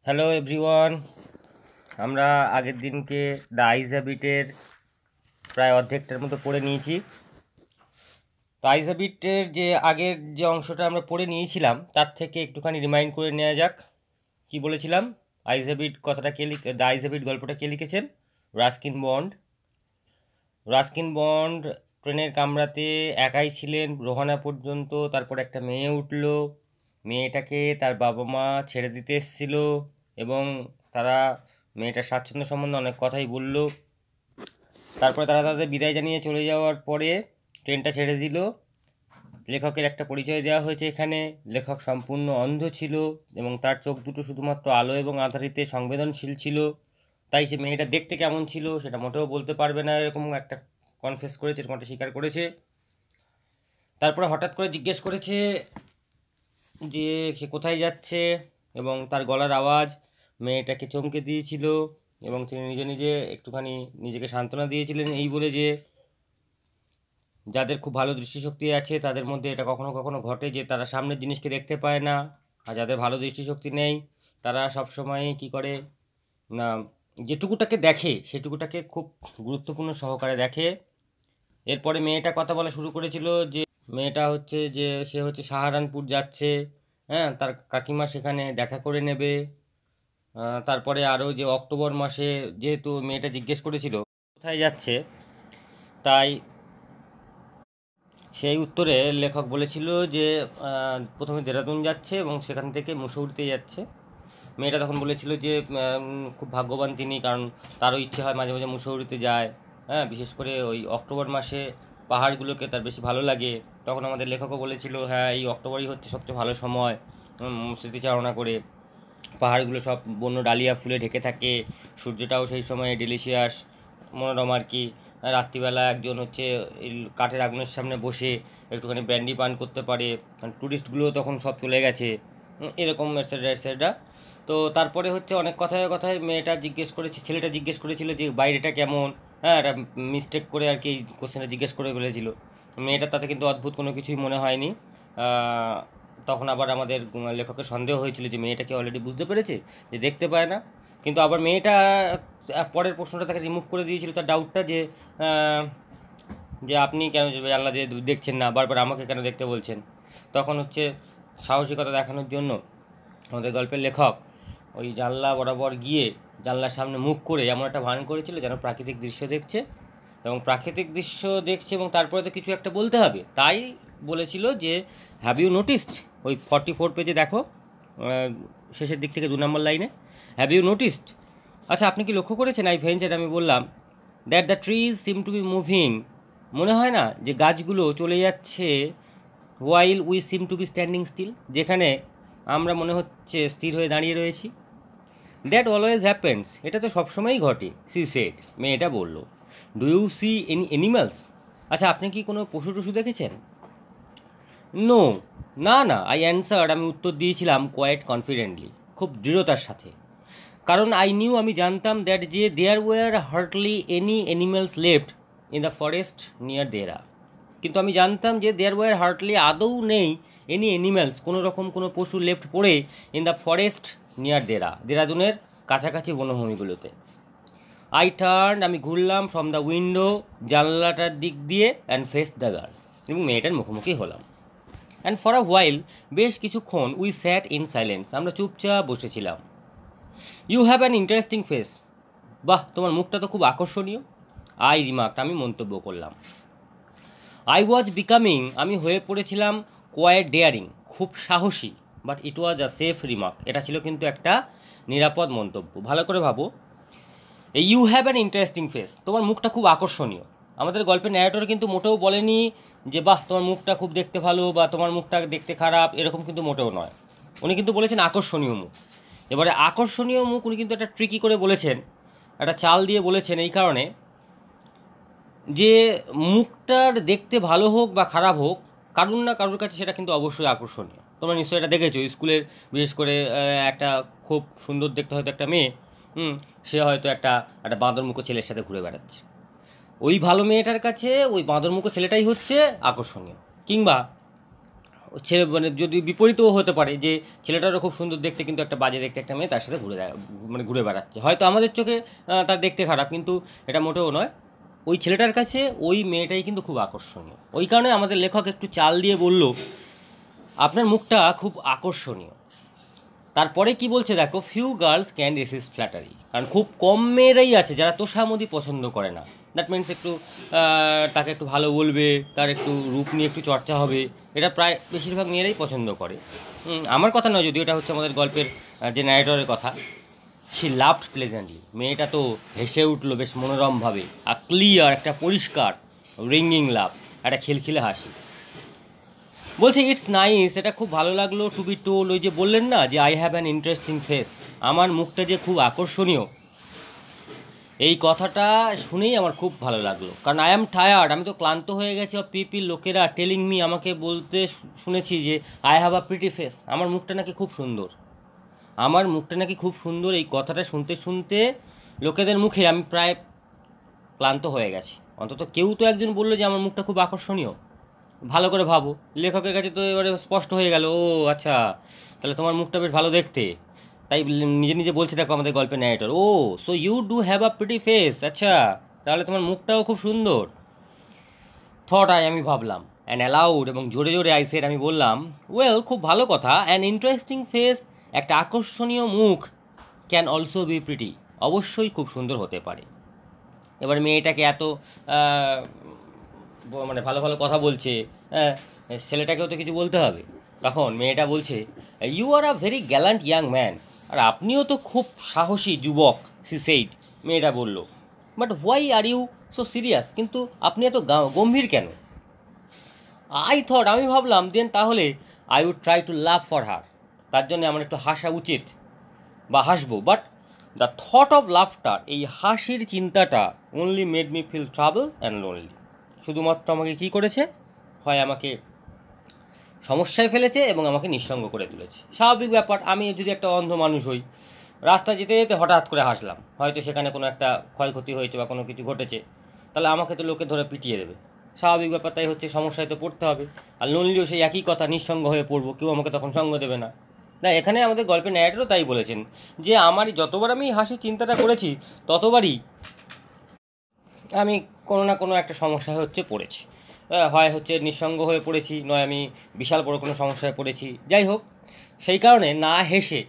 Hello everyone, আমরা আগের দিনকে দ্য আইস হ্যাবিটের প্রায় অর্ধেকটার মতো পড়ে নিয়েছি। তো আইস হ্যাবিটের যে আগের যে অংশটা আমরা পড়ে নিয়েছিলাম তার থেকে একটুখানি রিমাইন্ড করে নেওয়া যাক। কি বলেছিলাম? আইস হ্যাবিট কথাটা দ্য আইস হ্যাবিট গল্পটা কে লিখেছেন? Ruskin bond. রাস্কিন বন্ড ট্রেনের কামরাতে একাই ছিলেন রোহানা পর্যন্ত। তারপর একটা মেয়ে উঠল, মেয়েটাকে তার বাবা মা ছেড়ে দিতে এসেছিল এবং তারা মেয়েটার স্বাচ্ছন্দ্য সম্বন্ধে অনেক কথাই বলল। তারপরে তারা তাদের বিদায় জানিয়ে চলে যাওয়ার পরে ট্রেনটা ছেড়ে দিল। লেখকের একটা পরিচয় দেওয়া হয়েছে এখানে। লেখক সম্পূর্ণ অন্ধ ছিল এবং তার চোখ দুটো শুধুমাত্র আলো এবং আঁধারিতে সংবেদনশীল ছিল। তাই সে মেয়েটা দেখতে কেমন ছিল সেটা মোটেও বলতে পারবে না, এরকম একটা কনফেস করেছে, এরকম একটা স্বীকার করেছে। তারপরে হঠাৎ করে জিজ্ঞেস করেছে যে সে কোথায় যাচ্ছে এবং তার গলার আওয়াজ মেয়েটাকে চমকে দিয়েছিল এবং তিনি নিজে নিজে একটুখানি নিজেকে সান্ত্বনা দিয়েছিলেন এই বলে যে যাদের খুব ভালো দৃষ্টিশক্তি আছে তাদের মধ্যে এটা কখনো কখনো ঘটে যে তারা সামনের জিনিসকে দেখতে পায় না, আর যাদের ভালো দৃষ্টিশক্তি নেই তারা সবসময় কী করে না, যেটুকুটাকে দেখে সেটুকুটাকে খুব গুরুত্বপূর্ণ সহকারে দেখে। এরপরে মেয়েটা কথা বলা শুরু করেছিল যে মেয়েটা হচ্ছে যে সে হচ্ছে সাহারানপুর যাচ্ছে, হ্যাঁ, তার কাকিমা সেখানে দেখা করে নেবে। তারপরে আরও যে অক্টোবর মাসে যেহেতু মেয়েটা জিজ্ঞেস করেছিল কোথায় যাচ্ছে, তাই সেই উত্তরে লেখক বলেছিল যে প্রথমে দেরাদুন যাচ্ছে এবং সেখান থেকে মুসৌরিতে যাচ্ছে। মেয়েটা তখন বলেছিল যে খুব ভাগ্যবান তিনি, কারণ তারও ইচ্ছে হয় মাঝে মাঝে মুসৌরিতে যায়, হ্যাঁ, বিশেষ করে ওই অক্টোবর মাসে পাহাড়গুলোকে তার বেশি ভালো লাগে। তখন আমাদের লেখকও বলেছিল হ্যাঁ এই অক্টোবরই হচ্ছে সবচেয়ে ভালো সময় স্মৃতিচারণা করে। পাহাড়গুলো সব বন্য ডালিয়া ফুলে ঢেকে থাকে, সূর্যটাও সেই সময় ডেলিশিয়াস, মনোরম আর কি। রাত্রিবেলা একজন হচ্ছে এই কাঠের আগুনের সামনে বসে একটুখানি ব্র্যান্ডি পান করতে পারে, ট্যুরিস্টগুলোও তখন সব চলে গেছে, এরকম এটসেট্রা এটসেট্রা। তো তারপরে হচ্ছে অনেক কথায় কথায় মেয়েটা জিজ্ঞেস করেছে, ছেলেটা জিজ্ঞেস করেছিল যে বাইরেটা কেমন, হ্যাঁ, একটা মিস্টেক করে আর কি এই কোশ্চেনটা জিজ্ঞেস করে ফেলেছিল। মেয়েটার তাতে কিন্তু অদ্ভুত কোনো কিছুই মনে হয়নি। তখন আবার আমাদের লেখকের সন্দেহ হয়েছিল যে মেয়েটা কি অলরেডি বুঝতে পেরেছে যে দেখতে পায় না, কিন্তু আবার মেয়েটা পরের প্রশ্নটা তাকে রিমুভ করে দিয়েছিল তার ডাউটটা যে আহ, যে আপনি কেন জানলা দিয়ে দেখছেন না, বারবার আমাকে কেন দেখতে বলছেন। তখন হচ্ছে সাহসিকতা দেখানোর জন্য আমাদের গল্পের লেখক ওই জানলা বরাবর গিয়ে জানলার সামনে মুখ করে এমন একটা ভান করেছিল যেন প্রাকৃতিক দৃশ্য দেখছে, এবং প্রাকৃতিক দৃশ্য দেখছে এবং তারপরে তো কিছু একটা বলতে হবে, তাই বলেছিল যে হ্যাভ ইউ নোটিসড, ওই 44 পেজে দেখো, শেষের দিক থেকে 2 নম্বর লাইনে, হ্যাভ ইউ নোটিসড, আচ্ছা আপনি কি লক্ষ্য করেছেন আই ভেঞ্চার, আমি বললাম, that the trees seem to be moving, মনে হয় না যে গাছগুলো চলে যাচ্ছে, while we seem to be standing still, যেখানে আমরা মনে হচ্ছে স্থির হয়ে দাঁড়িয়ে রয়েছি। দ্যাট অলওয়েজ হ্যাপেন্স, এটা তো সবসময়ই ঘটে, সি সেড, মেয়েটা বলল। Do you see any animals, আচ্ছা আপনি কি কোনো পশু টশু দেখেছেন? নো, না না, আই অ্যান্সার্ড, আমি উত্তর দিয়েছিলাম কোয়াইট কনফিডেন্টলি, খুব দৃঢ়তার সাথে, কারণ আই নিউ, আমি জানতাম, দ্যাট যে there were hardly any animals left in the forest near Dehra, কিন্তু আমি জানতাম যে দেয়ার ওয়ার হার্ডলি, আদৌ নেই, এনি অ্যানিম্যালস, কোনো রকম কোনো পশু লেফট পড়ে ইন দ্য ফরেস্ট নিয়ার দেরা, দেরাদুনের কাছাকাছি বনভূমিগুলোতে। আই টার্ন, আমি ঘুরলাম, ফ্রম দ্য উইন্ডো, জানলাটার দিক দিয়ে, অ্যান্ড ফেস দ্য গার্ল, এবং মেয়েটার মুখোমুখি হলাম। অ্যান্ড ফর আ হোয়াইল, বেশ কিছুক্ষণ, উই স্যাট ইন সাইলেন্স, আমরা চুপচাপ বসেছিলাম। You have an interesting face, বাহ তোমার মুখটা তো খুব আকর্ষণীয়, আই রিমার্কড, আমি মন্তব্য করলাম। আই ওয়াজ বিকামিং, আমি হয়ে পড়েছিলাম, কোয়াইট ডেয়ারিং, খুব সাহসী, but it was a safe remark, এটা ছিল কিন্তু একটা নিরাপদ মন্তব্য। ভালো করে ভাবো, you have an interesting face, তোমার মুখটা খুব আকর্ষণীয়। আমাদের গল্পের ন্যারেটর কিন্তু মোটেও বলেনি যে বাহ তোমার মুখটা খুব দেখতে ভালো বা তোমার মুখটা দেখতে খারাপ, এরকম কিন্তু মোটেও নয়। উনি কিন্তু বলেছেন আকর্ষণীয় মুখ। এবারে আকর্ষণীয় মুখ উনি কিন্তু একটা ট্রিকি করে বলেছেন, একটা চাল দিয়ে বলেছেন, এই কারণে যে মুখটার দেখতে ভালো হোক বা খারাপ হোক, কারুর না কারুর কাছে সেটা কিন্তু অবশ্যই আকর্ষণীয়। তোমরা নিশ্চয়ই এটা দেখেছো স্কুলের, বিশেষ করে একটা খুব সুন্দর দেখতে হয়তো একটা মেয়ে, সে হয়তো একটা একটা বাঁদরমুখো ছেলের সাথে ঘুরে বেড়াচ্ছে, ওই ভালো মেয়েটার কাছে ওই বাঁদরমুখো ছেলেটাই হচ্ছে আকর্ষণীয়। কিংবা ছেলে মানে যদি বিপরীতও হতে পারে যে ছেলেটারও খুব সুন্দর দেখতে কিন্তু একটা বাজে দেখতে একটা মেয়ে তার সাথে মানে ঘুরে বেড়াচ্ছে, হয়তো আমাদের চোখে তার দেখতে খারাপ, কিন্তু এটা মোটেও নয়। ওই ছেলেটার কাছে ওই মেয়েটাই কিন্তু খুব আকর্ষণীয়। ওই কারণে আমাদের লেখক একটু চাল দিয়ে বলল আপনার মুখটা খুব আকর্ষণীয়। তারপরে কি বলছে দেখো, few girls can resist flattery, কারণ খুব কম মেয়েরাই আছে যারা তোষামোদি পছন্দ করে না। দ্যাট মিনস একটু তাকে একটু ভালো বলবে, তার একটু রূপ নিয়ে একটু চর্চা হবে, এটা প্রায় বেশিরভাগ মেয়েরাই পছন্দ করে। আমার কথা নয় যদিও, এটা হচ্ছে আমাদের গল্পের যে ন্যারেটরের কথা। শি লাভড প্লেজেন্টলি, মেয়েটা তো হেসে উঠলো বেশ মনোরমভাবে, আর ক্লিয়ার একটা পরিষ্কার রিঙ্গিং লাভ, একটা খিলখিলে হাসি। বলছে ইটস নাইস, এটা খুব ভালো লাগলো টু বি টোল, ওই যে বললেন না যে I have an interesting face, আমার মুখটা যে খুব আকর্ষণীয়, এই কথাটা শুনেই আমার খুব ভালো লাগলো। কারণ আই অ্যাম টায়ার্ড, আমি তো ক্লান্ত হয়ে গেছি, অফ পিপিল, লোকেরা টেলিং মি, আমাকে বলতে শুনেছি যে I have a pretty face, আমার মুখটা নাকি খুব সুন্দর, আমার মুখটা নাকি খুব সুন্দর। এই কথাটা শুনতে শুনতে লোকেদের মুখে আমি প্রায় ক্লান্ত হয়ে গেছি। অন্তত কেউ তো একজন বললো যে আমার মুখটা খুব আকর্ষণীয়। ভালো করে ভাবো, লেখকের কাছে তো এবারে স্পষ্ট হয়ে গেল, ও আচ্ছা, তাহলে তোমার মুখটা বেশ ভালো দেখতে। তাই নিজে নিজে বলছে দেখো আমাদের গল্পের narrator, oh so you do have a pretty face, আচ্ছা তাহলে তোমার মুখটাও খুব সুন্দর। থট আমি ভাবলাম, অ্যান্ড অ্যালাউড, এবং জোরে জোরে আই সেড, আমি বললাম, ওয়েল খুব ভালো কথা, অ্যান ইন্টারেস্টিং ফেস, একটা আকর্ষণীয় মুখ, ক্যান অলসো বি প্রিটি, অবশ্যই খুব সুন্দর হতে পারে। এবার মেয়েটাকে এত মানে ভালো ভালো কথা বলছে, হ্যাঁ, ছেলেটাকেও তো কিছু বলতে হবে। তখন মেয়েটা বলছে, you are a very gallant young man, আর আপনিও তো খুব সাহসী যুবক, সি সেইড, মেয়েটা বলল। But why are you so serious, কিন্তু আপনি এত গম্ভীর কেন? আমি ভাবলাম দেন তাহলে I would try to laugh for her, তার জন্য আমার একটু হাসা উচিত বা হাসবো। But the thought of laughter, এই হাসির চিন্তাটা, only made me feel trouble and lonely, শুধুমাত্র আমাকে কী করেছে, হয় আমাকে সমস্যায় ফেলেছে এবং আমাকে নিঃসঙ্গ করে তুলেছে। স্বাভাবিক ব্যাপার, আমি যদি একটা অন্ধ মানুষ হই, রাস্তায় যেতে যেতে হঠাৎ করে হাসলাম, হয়তো সেখানে কোনো একটা ক্ষয়ক্ষতি হয়েছে বা কোনো কিছু ঘটেছে, তাহলে আমাকে তো লোকে ধরে পিটিয়ে দেবে। স্বাভাবিক ব্যাপার, তাই হচ্ছে সমস্যায় তো পড়তে হবে। আর লোনলিও সেই একই কথা, নিঃসঙ্গ হয়ে পড়বো, কেউ আমাকে তখন সঙ্গ দেবে না। না, এখানে আমাদের গল্পের ন্যারেটরও তাই বলেছেন যে আমারই যতবার আমি হাসির চিন্তাটা করেছি ততবারই আমি কোনো না কোনো একটা সমস্যায় হচ্ছে পড়েছি, হয় হচ্ছে নিঃসঙ্গ হয়ে পড়েছি, নয় আমি বিশাল বড় কোনো সমস্যায় পড়েছি। যাই হোক, সেই কারণে না হেসে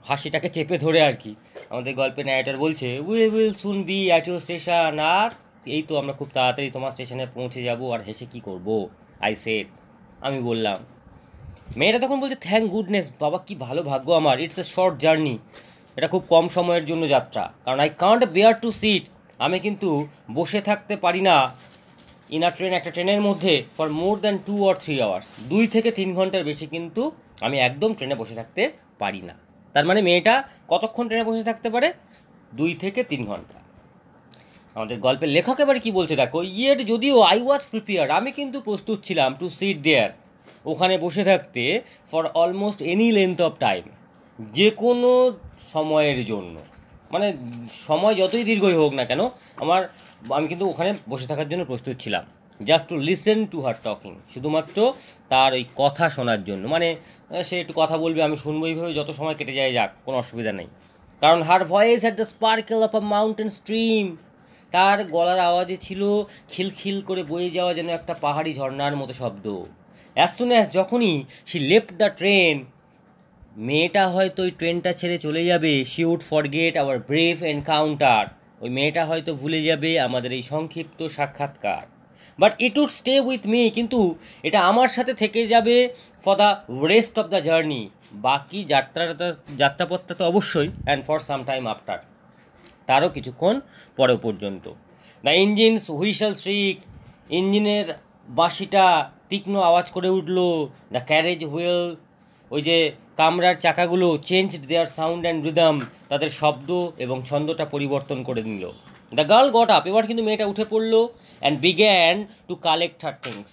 হাসিটাকে চেপে ধরে আর কি আমাদের গল্পের ন্যারেটর বলছে, we will soon be at your station, আর এই তো আমরা খুব তাড়াতাড়ি তোমার স্টেশনে পৌঁছে যাব, আর হেসে কী করবো, আই সেড, আমি বললাম। মেয়েটা তখন বলছে, থ্যাংক গুডনেস, বাবা কি ভালো ভাগ্য আমার, ইটস এ শর্ট জার্নি, এটা খুব কম সময়ের জন্য যাত্রা, কারণ I can't bear to sit, আমি কিন্তু বসে থাকতে পারি না ইন আ ট্রেন, একটা ট্রেনের মধ্যে, for more than 2 or 3 hours, 2 থেকে 3 ঘন্টার বেশি কিন্তু আমি একদম ট্রেনে বসে থাকতে পারি না। তার মানে মেয়েটা কতক্ষণ ট্রেনে বসে থাকতে পারে, 2 থেকে 3 ঘন্টা। আমাদের গল্পের লেখক এবারে কী বলছে দেখো, ইয়েট যদিও আই ওয়াজ প্রিপেয়ার্ড, আমি কিন্তু প্রস্তুত ছিলাম, টু সিট দেয়ার, ওখানে বসে থাকতে, for almost any length of time, যে কোনো সময়ের জন্য, মানে সময় যতই দীর্ঘই হোক না কেন, আমি কিন্তু ওখানে বসে থাকার জন্য প্রস্তুত ছিলাম, just to listen to her talking, শুধুমাত্র তার ওই কথা শোনার জন্য, মানে সে একটু কথা বলবে, আমি শুনবো, এইভাবে যত সময় কেটে যায় যাক, কোনো অসুবিধা নেই। কারণ her voice had the sparkle of a mountain stream, তার গলার আওয়াজে ছিল খিলখিল করে বয়ে যাওয়া যেন একটা পাহাড়ি ঝর্ণার মতো শব্দ। অ্যাজ সুন অ্যাজ, যখনই শি লেফট দ্য ট্রেন, মেয়েটা হয়তো ওই ট্রেনটা ছেড়ে চলে যাবে, she would forget our brave encounter, ওই মেয়েটা হয়তো ভুলে যাবে আমাদের এই সংক্ষিপ্ত সাক্ষাৎকার, but it would stay with me, কিন্তু এটা আমার সাথে থেকে যাবে for the rest of the journey, বাকি যাত্রাপথটা তো অবশ্যই, and for some time after, তারও কিছুক্ষণ পরে পর্যন্ত। দ্য ইঞ্জিনস হুইসেল শ্রিক, ইঞ্জিনের বাঁশিটা তীক্ষ্ণ আওয়াজ করে উঠল। দ্য ক্যারেজ হুইল, ওই যে কামরার চাকাগুলো, change their sound and rhythm, তাদের শব্দ এবং ছন্দটা পরিবর্তন করে নিল। দ্য গার্ল গট আপ, এবার কিন্তু মেয়েটা উঠে পড়লো, and began to collect her things,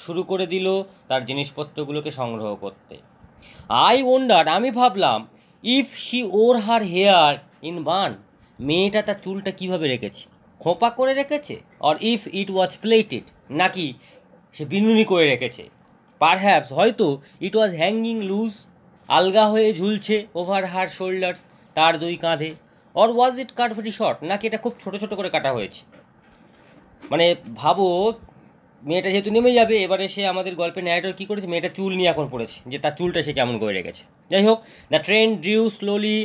শুরু করে দিল তার জিনিসপত্রগুলোকে সংগ্রহ করতে। আই ওয়ান্ডার, আমি ভাবলাম, if she wore her hair in bun, মেয়েটা তার চুলটা কীভাবে রেখেছে, খোঁপা করে রেখেছে, or if it was plaited, নাকি সে বিনুনি করে রেখেছে, পারহ্যাপস হয়তো ইট ওয়াজ হ্যাঙ্গিং লুজ, আলগা হয়ে ঝুলছে ওভার হার শোল্ডার্স, তার দুই কাঁধে। Or was it cut very short, নাকি এটা খুব ছোটো ছোটো করে কাটা হয়েছে। মানে ভাবো, মেয়েটা যেহেতু নেমে যাবে, এবারে সে আমাদের গল্পের ন্যারেটর কী করেছে, মেয়েটা চুল নিয়ে এখন পড়েছে, যে তার চুলটা সে কেমন করে রেখেছে। যাই হোক, দ্য ট্রেন ড্রিউ স্লোলি,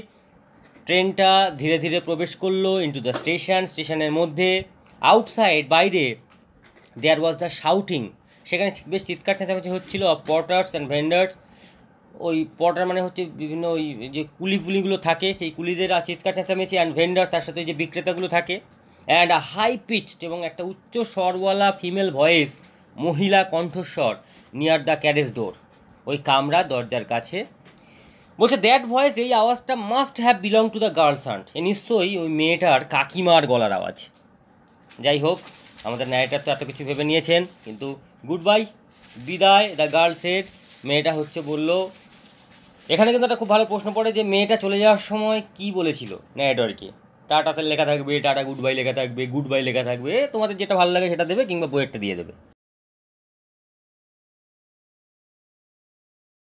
ট্রেনটা ধীরে ধীরে প্রবেশ করলো ইন্টু দ্য স্টেশন, স্টেশনের মধ্যে। আউটসাইড, বাইরে, দেয়ার ওয়াজ দ্য শাউটিং, সেখানে বেশ চিৎকার চেঁচামেচি হচ্ছিলো, অফ পর্টার্স অ্যান্ড ভেন্ডার্স। ওই পর্টার মানে হচ্ছে বিভিন্ন ওই যে কুলি ফুলিগুলো থাকে, সেই কুলিদের চিৎকার চেঁচামেচি, অ্যান্ড ভেন্ডার তার সাথে যে বিক্রেতাগুলো থাকে। অ্যান্ড আ হাই পিচড, এবং একটা উচ্চ স্বরওয়ালা ফিমেল ভয়েস, মহিলা কণ্ঠস্বর, নিয়ার দ্য ক্যারেজ ডোর, ওই কামরা দরজার কাছে। বলছে দ্যাট ভয়েস, এই আওয়াজটা must have belong to the girl's aunt, এ নিশ্চয়ই ওই মেয়েটার কাকিমার গলার আওয়াজ। যাই হোক, আমাদের ন্যারেটার তো এত কিছু ভেবে নিয়েছেন, কিন্তু গুড বাই, বিদায়, দ্য গার্ল সেড, মেয়েটা হচ্ছে বলল। এখানে কিন্তু একটা খুব ভালো প্রশ্ন পড়ে যে মেয়েটা চলে যাওয়ার সময় কি বলেছিল ন্যারেটরকে। টাটাতে লেখা থাকবে, টাটা গুড বাই লেখা থাকবে, গুড বাই লেখা থাকবে, তোমাদের যেটা ভালো লাগে সেটা দেবে, কিংবা বইয়েরটা দিয়ে দেবে।